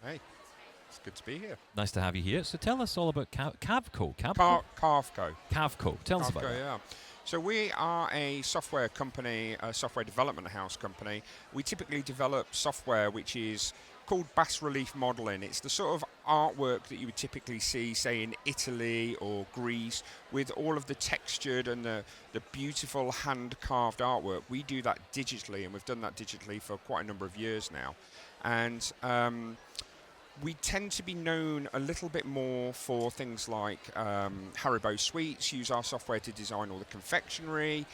Hey, it's good to be here. Nice to have you here. So tell us all about CavCo. CavCo. CavCo. Tell us about CavCo, that. yeah. So we are a software company, a software development house company. We typically develop software which is called bas-relief modeling. It's the sort of artwork that you would typically see, say, in Italy or Greece, with all of the textured and the beautiful hand-carved artwork. We do that digitally, and we've done that digitally for quite a number of years now. And we tend to be known a little bit more for things like Haribo Sweets, use our software to design all the confectionery,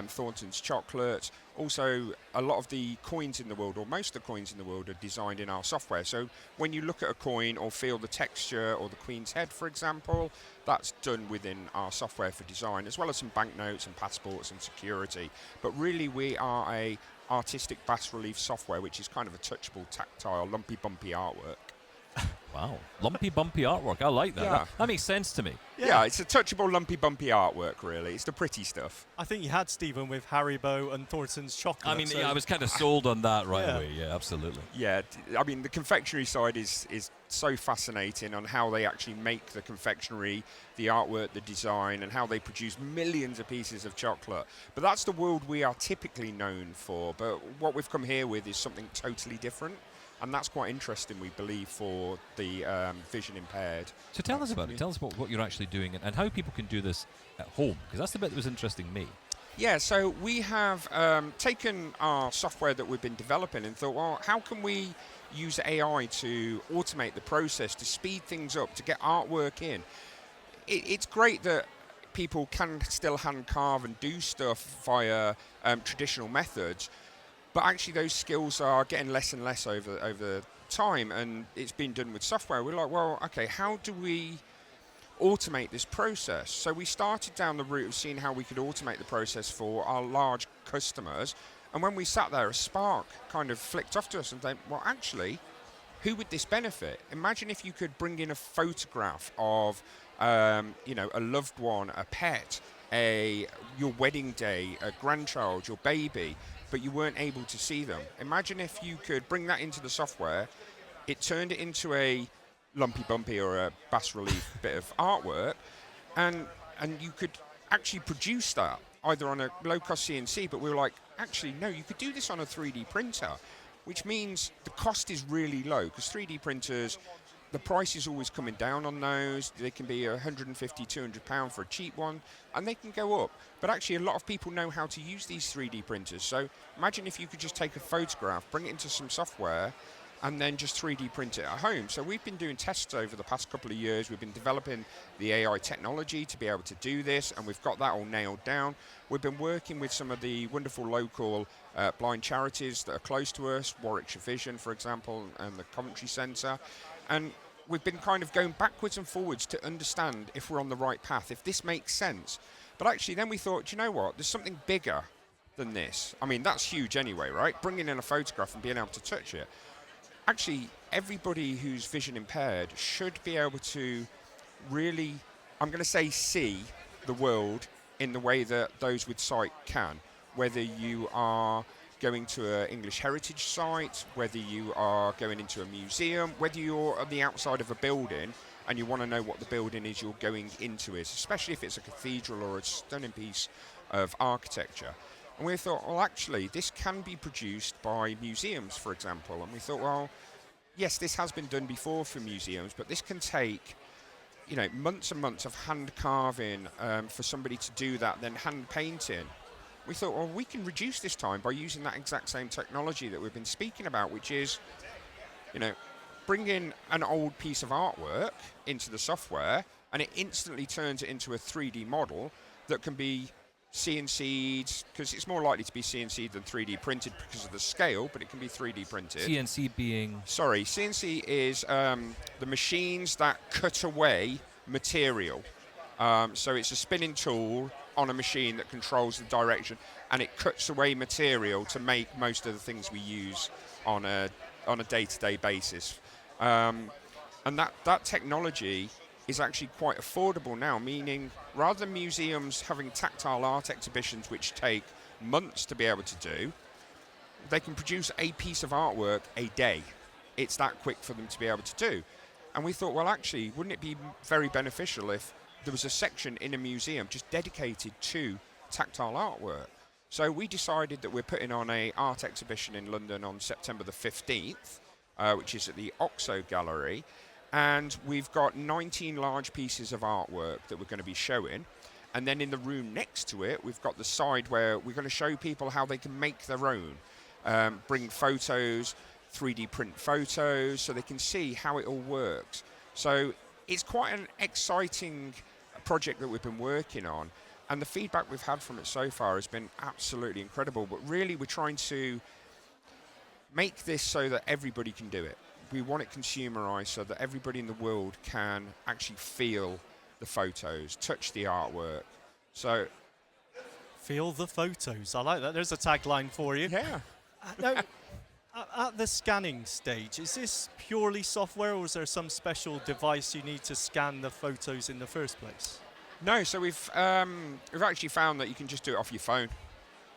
Thornton's chocolate. Also, a lot of the coins in the world, or most of the coins in the world, are designed in our software. So when you look at a coin or feel the texture or the Queen's head, for example, that's done within our software for design, as well as some banknotes and passports and security. But really, we are a artistic bas-relief software, which is kind of a touchable, tactile, lumpy, bumpy artwork. Wow. Lumpy, bumpy artwork. I like that. Yeah. That makes sense to me. Yeah, it's a touchable, lumpy, bumpy artwork, really. It's the pretty stuff. I think you had Stephen with Haribo and Thornton's chocolate. I mean, so I was kind of sold on that right away. Yeah, absolutely. Yeah, I mean, the confectionery side is so fascinating on how they actually make the confectionery, the artwork, the design, and how they produce millions of pieces of chocolate. But that's the world we are typically known for. But what we've come here with is something totally different. And that's quite interesting, we believe, for the vision impaired. So tell us about it. Tell us what you're actually doing and how people can do this at home, because that's the bit that was interesting me. Yeah, so we have taken our software that we've been developing and thought, well, how can we use AI to automate the process, to speed things up, to get artwork in? It's great that people can still hand carve and do stuff via traditional methods, but actually those skills are getting less and less over time, and it's been done with software. We're like, well, okay, how do we automate this process? So we started down the route of seeing how we could automate the process for our large customers, and when we sat there, a spark kind of flicked off to us and think, well, actually, who would this benefit? Imagine if you could bring in a photograph of a loved one, a pet, your wedding day, a grandchild, your baby, but you weren't able to see them. Imagine if you could bring that into the software, it turned it into a lumpy bumpy or a bas-relief bit of artwork, and you could actually produce that either on a low-cost CNC, but we were like, actually, no, you could do this on a 3D printer, which means the cost is really low, because 3D printers, the price is always coming down on those. They can be £150, £200 for a cheap one, and they can go up. But actually, a lot of people know how to use these 3D printers. So imagine if you could just take a photograph, bring it into some software, and then just 3D print it at home. So we've been doing tests over the past couple of years. We've been developing the AI technology to be able to do this, and we've got that all nailed down. We've been working with some of the wonderful local blind charities that are close to us, Warwickshire Vision, for example, and the Coventry Centre. And we've been kind of going backwards and forwards to understand if we're on the right path, if this makes sense. But actually then we thought, do you know what, there's something bigger than this. I mean, that's huge anyway, right? Bringing in a photograph and being able to touch it. Actually, everybody who's vision impaired should be able to really, I'm going to say, see the world in the way that those with sight can. Whether you are going to an English heritage site, whether you are going into a museum, whether you're on the outside of a building and you want to know what the building is you're going into is, especially if it's a cathedral or a stunning piece of architecture. And we thought, well, actually, this can be produced by museums, for example. And we thought, well, yes, this has been done before for museums, but this can take, months and months of hand carving for somebody to do that, then hand painting. We thought, well, we can reduce this time by using that exact same technology that we've been speaking about, which is, bring in an old piece of artwork into the software, and it instantly turns it into a 3D model that can be CNC'd, because it's more likely to be CNC'd than 3D printed because of the scale, but it can be 3D printed. CNC being? Sorry, CNC is the machines that cut away material. So it's a spinning tool on a machine that controls the direction, and it cuts away material to make most of the things we use on a day-to-day basis. And that technology is actually quite affordable now, meaning rather than museums having tactile art exhibitions which take months to be able to do, they can produce a piece of artwork a day. it's that quick for them to be able to do. And we thought, well, actually, wouldn't it be very beneficial if there was a section in a museum just dedicated to tactile artwork? So we decided that we're putting on a art exhibition in London on September the 15th, which is at the Oxo Gallery. And we've got 19 large pieces of artwork that we're going to be showing. And then in the room next to it, we've got the side where we're going to show people how they can make their own. Bring photos, 3D print photos, so they can see how it all works. So it's quite an exciting project that we've been working on. And the feedback we've had from it so far has been absolutely incredible. But really, we're trying to make this so that everybody can do it. We want it consumerized so that everybody in the world can actually feel the photos, touch the artwork. So, Feel the photos. I like that. There's a tagline for you. yeah. Now, at the scanning stage, is this purely software, or is there some special device you need to scan the photos in the first place? No, so we've actually found that you can just do it off your phone,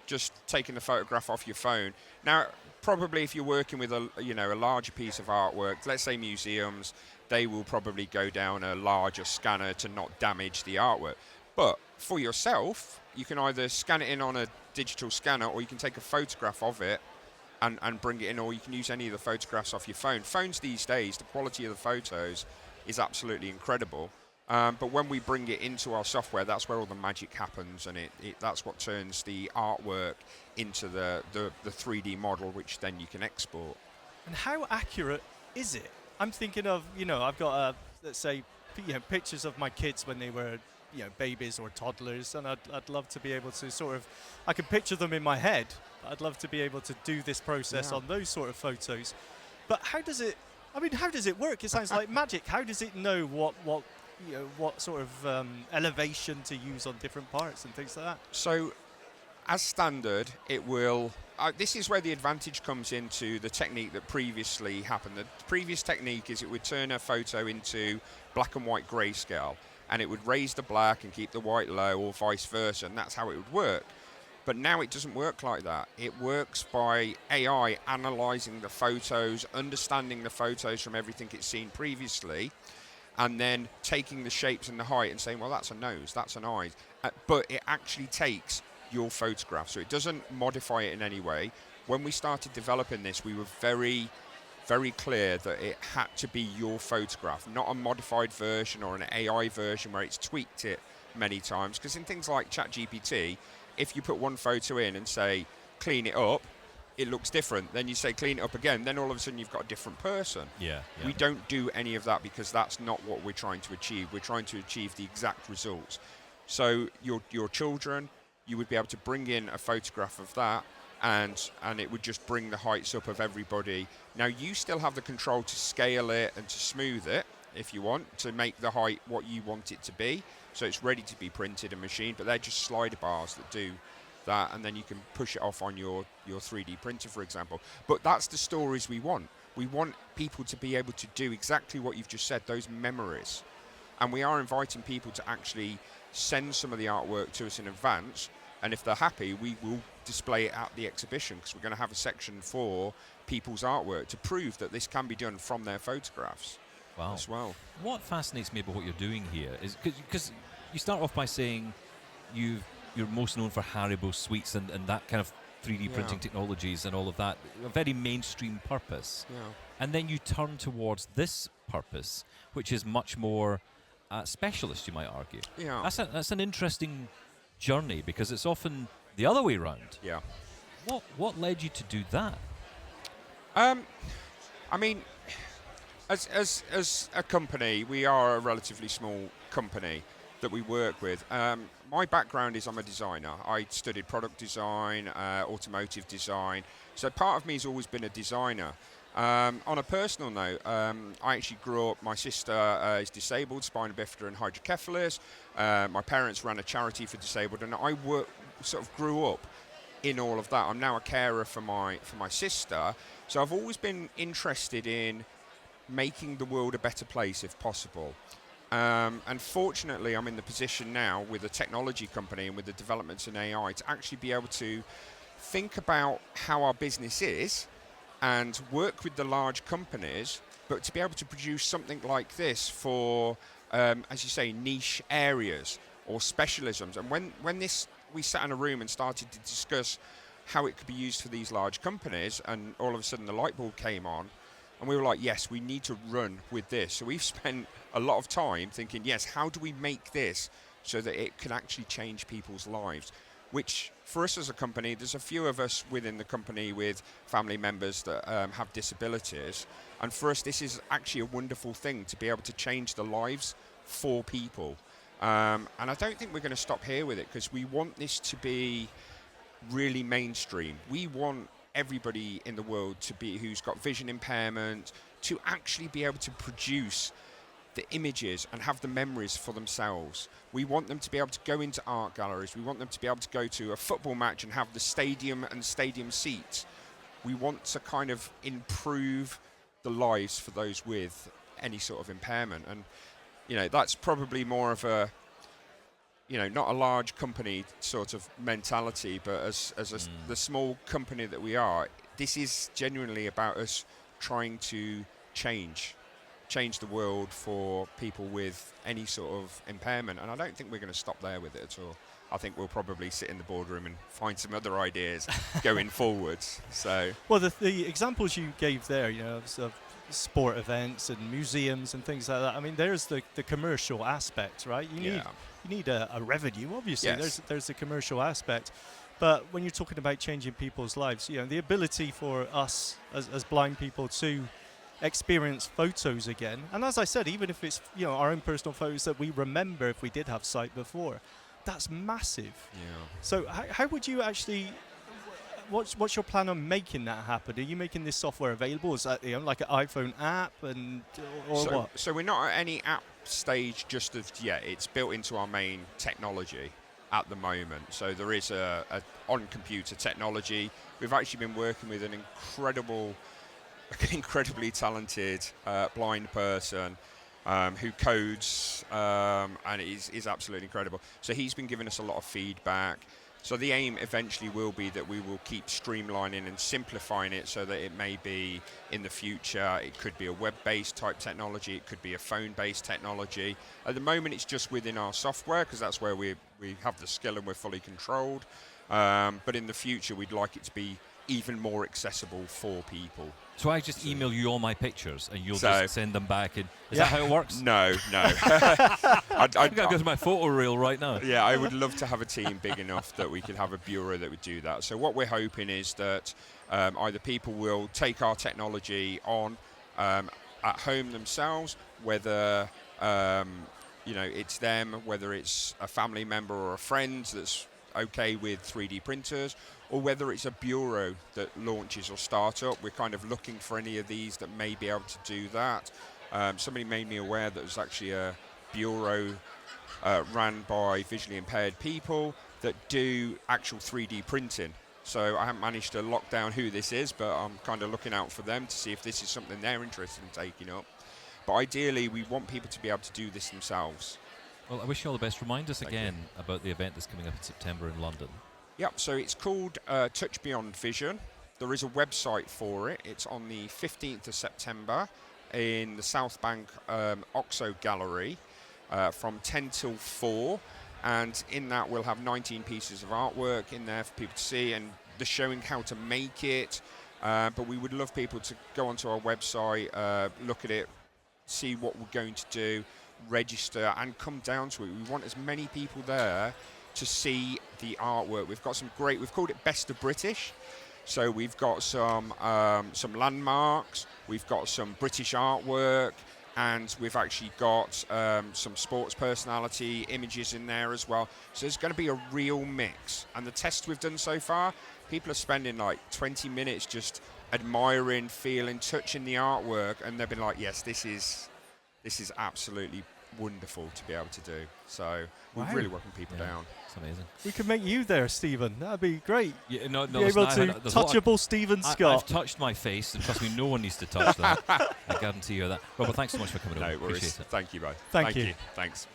just taking the photograph off your phone. Now, probably if you're working with a larger piece of artwork, let's say museums, they will probably go down a larger scanner to not damage the artwork. But for yourself, you can either scan it in on a digital scanner, or you can take a photograph of it and bring it in, or you can use any of the photographs off your phone. Phones these days, the quality of the photos is absolutely incredible. But when we bring it into our software, that's where all the magic happens, and that's what turns the artwork into the 3D model, which then you can export. And how accurate is it? I'm thinking of, I've got, let's say, pictures of my kids when they were, babies or toddlers, and I'd love to be able to I can picture them in my head. I'd love to be able to do this process on those sort of photos. But how does it work? It sounds like magic. How does it know what sort of elevation to use on different parts and things like that? So, as standard, it will... this is where the advantage comes into the technique that previously happened. The previous technique is it would turn a photo into black and white grayscale, and it would raise the black and keep the white low, or vice versa, and that's how it would work. But now it doesn't work like that. It works by AI analysing the photos, understanding the photos from everything it's seen previously, and then taking the shapes and the height and saying, well, that's a nose, that's an eye. But it actually takes your photograph, so it doesn't modify it in any way. When we started developing this, we were very, very clear that it had to be your photograph, not a modified version or an AI version where it's tweaked it many times. Because in things like ChatGPT, if you put one photo in and say, clean it up, it looks different. Then you say, clean it up again, then all of a sudden you've got a different person. Yeah. We don't do any of that because that's not what we're trying to achieve. We're trying to achieve the exact results. So your children, you would be able to bring in a photograph of that, and it would just bring the heights up of everybody. Now, you still have the control to scale it and to smooth it if you want, to make the height what you want it to be. So it's ready to be printed and machined, but they're just slider bars that do that, and then you can push it off on your 3D printer, for example. But that's the stories we want. We want people to be able to do exactly what you've just said, those memories. And we are inviting people to actually send some of the artwork to us in advance, and if they're happy, we will display it at the exhibition, because we're going to have a section for people's artwork to prove that this can be done from their photographs as well. What fascinates me about what you're doing here is because you start off by saying you're most known for Haribo sweets and that kind of 3D printing technologies and all of that, a very mainstream purpose. Yeah. And then you turn towards this purpose, which is much more specialist, you might argue. Yeah. That's an interesting journey, because it's often the other way around. Yeah. What led you to do that? I mean, as a company, we are a relatively small company that we work with. My background is I'm a designer. I studied product design, automotive design. So part of me has always been a designer. On a personal note, I actually grew up, my sister is disabled, spina bifida and hydrocephalus. My parents ran a charity for disabled, and I sort of grew up in all of that. I'm now a carer for my sister. So I've always been interested in making the world a better place if possible. And fortunately, I'm in the position now with a technology company and with the developments in AI to actually be able to think about how our business is and work with the large companies, but to be able to produce something like this for, as you say, niche areas or specialisms. And when we sat in a room and started to discuss how it could be used for these large companies, and all of a sudden the light bulb came on, and we were like, yes, we need to run with this. So we've spent a lot of time thinking, yes, how do we make this so that it can actually change people's lives? Which, for us as a company, there's a few of us within the company with family members that have disabilities. And for us, this is actually a wonderful thing to be able to change the lives for people. And I don't think we're going to stop here with it, because we want this to be really mainstream. We want everybody in the world to be, who's got vision impairment, to actually be able to produce the images and have the memories for themselves. We want them to be able to go into art galleries. We want them to be able to go to a football match and have the stadium and stadium seats. We want to kind of improve the lives for those with any sort of impairment. And, you know, that's probably more of a, you know, not a large company sort of mentality, but as the small company that we are, this is genuinely about us trying to change the world for people with any sort of impairment. And I don't think we're going to stop there with it at all. I think we'll probably sit in the boardroom and find some other ideas going forwards. So, well, the examples you gave there, you know, of sport events and museums and things like that. I mean, there's the commercial aspect, right? You need a revenue, obviously. Yes. There's the commercial aspect. But when you're talking about changing people's lives, you know, the ability for us as blind people to experience photos again, and as I said, even if it's, you know, our own personal photos that we remember if we did have sight before, that's massive. yeah. So how would you actually, what's your plan on making that happen? Are you making this software available? Is that, you know, like an iPhone app, and or what? So we're not at any app stage just as yet. It's built into our main technology at the moment. So there is a on-computer technology. We've actually been working with an incredibly talented blind person who codes and is absolutely incredible. So he's been giving us a lot of feedback. So the aim eventually will be that we will keep streamlining and simplifying it so that it may be in the future, it could be a web-based type technology, it could be a phone-based technology. At the moment it's just within our software, because that's where we have the skill and we're fully controlled. But in the future we'd like it to be even more accessible for people. So I just email you all my pictures and you'll just send them back. And is that how it works? No. I've got to go to my photo reel right now. Yeah, I would love to have a team big enough that we could have a bureau that would do that. So what we're hoping is that either people will take our technology on at home themselves, whether you know, it's them, whether it's a family member or a friend that's okay with 3D printers, or whether it's a bureau that launches or startup. We're kind of looking for any of these that may be able to do that. Somebody made me aware that there's actually a bureau ran by visually impaired people that do actual 3D printing. So I haven't managed to lock down who this is, but I'm kind of looking out for them to see if this is something they're interested in taking up. But ideally, we want people to be able to do this themselves. Well, I wish you all the best. Remind us Thank again about the event that's coming up in September in London. Yep, so it's called Touch Beyond Vision. There is a website for it. It's on the 15th of September in the South Bank OXO Gallery from 10 till 4. And in that we'll have 19 pieces of artwork in there for people to see, and they're showing how to make it. But we would love people to go onto our website, look at it, see what we're going to do, register and come down to it. We want as many people there to see the artwork. We've got some great, we've called it Best of British. So we've got some landmarks, we've got some British artwork, and we've actually got some sports personality images in there as well. So there's going to be a real mix. And the tests we've done so far, people are spending like 20 minutes just admiring, feeling, touching the artwork, and they've been like, yes, this is absolutely wonderful to be able to do. So wow. we really welcome people down. It's amazing. We could make you there, Stephen. That'd be great. Yeah, no, be able to touchable Stephen Scott. I've touched my face, and trust me, no one needs to touch that. I guarantee you that. Robert, thanks so much for coming over. No worries. Appreciate it. Thank you, both. Thank you. Thanks.